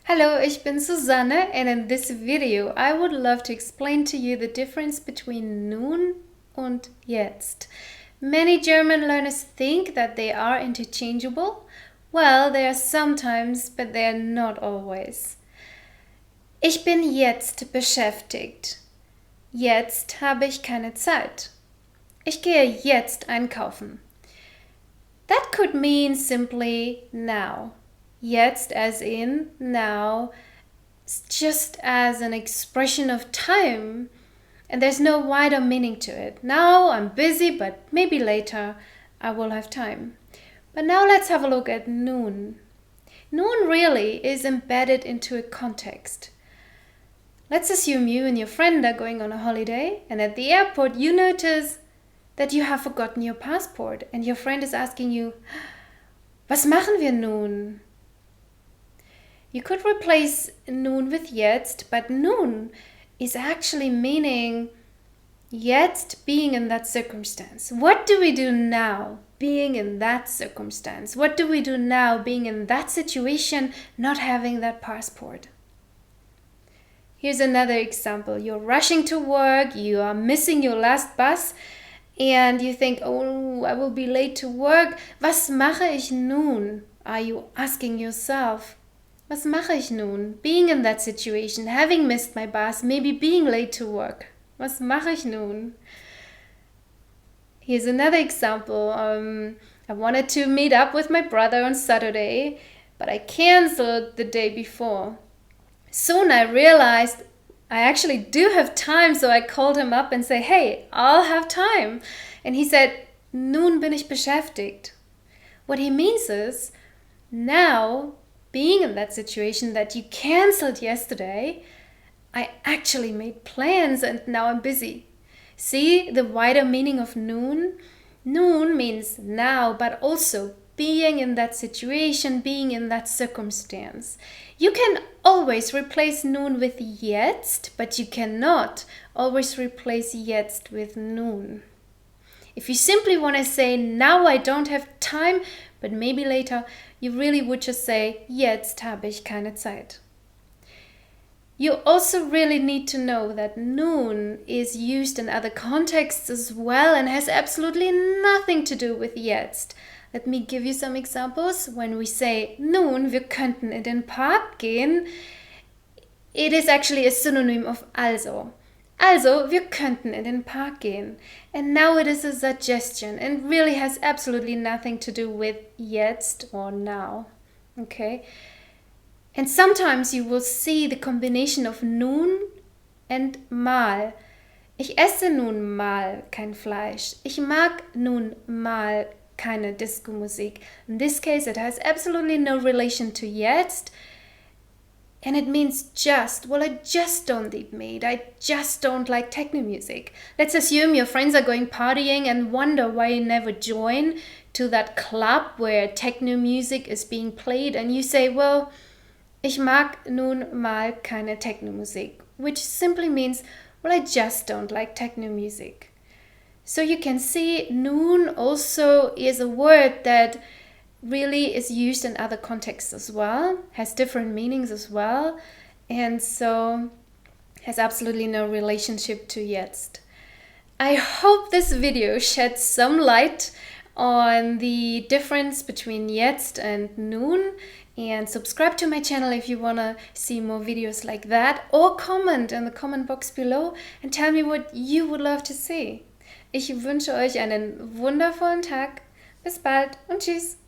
Hello, ich bin Susanne, and in this video I would love to explain to you the difference between nun und jetzt. Many German learners think that they are interchangeable. Well, they are sometimes, but they are not always. Ich bin jetzt beschäftigt. Jetzt habe ich keine Zeit. Ich gehe jetzt einkaufen. That could mean simply now. Jetzt as in now, just as an expression of time, and there's no wider meaning to it. Now I'm busy, but maybe later I will have time. But now let's have a look at nun. Nun really is embedded into a context. Let's assume you and your friend are going on a holiday, and at the airport you notice that you have forgotten your passport, and your friend is asking you, was machen wir nun? You could replace nun with jetzt, but nun is actually meaning jetzt being in that circumstance. What do we do now being in that circumstance? What do we do now being in that situation, not having that passport? Here's another example. You're rushing to work, you are missing your last bus, and you think, oh, I will be late to work. Was mache ich nun? Are you asking yourself? Was mache ich nun? Being in that situation, having missed my bus, maybe being late to work. Was mache ich nun? Here's another example. I wanted to meet up with my brother on Saturday, but I canceled the day before. Soon I realized I actually do have time, so I called him up and said, hey, I'll have time. And he said, nun bin ich beschäftigt. What he means is, now, being in that situation that you canceled yesterday, I actually made plans and now I'm busy. See the wider meaning of nun? Nun means now, but also being in that situation, being in that circumstance. You can always replace nun with jetzt, but you cannot always replace jetzt with nun. If you simply want to say, now I don't have time, but maybe later, you really would just say, jetzt habe ich keine Zeit. You also really need to know that nun is used in other contexts as well and has absolutely nothing to do with jetzt. Let me give you some examples. When we say, nun, wir könnten in den Park gehen, it is actually a synonym of also. Also, wir könnten in den Park gehen. And now it is a suggestion and really has absolutely nothing to do with jetzt or now. Okay? And sometimes you will see the combination of nun and mal. Ich esse nun mal kein Fleisch. Ich mag nun mal keine Disco-Musik. In this case, it has absolutely no relation to jetzt. And it means just. Well, I just don't eat meat. I just don't like techno music. Let's assume your friends are going partying and wonder why you never join to that club where techno music is being played. And you say, well, ich mag nun mal keine techno music. Which simply means, well, I just don't like techno music. So you can see nun also is a word that really is used in other contexts as well, has different meanings as well, and so has absolutely no relationship to jetzt. I hope this video sheds some light on the difference between jetzt and nun, and subscribe to my channel if you want to see more videos like that, or comment in the comment box below and tell me what you would love to see. Ich wünsche euch einen wundervollen Tag. Bis bald und tschüss.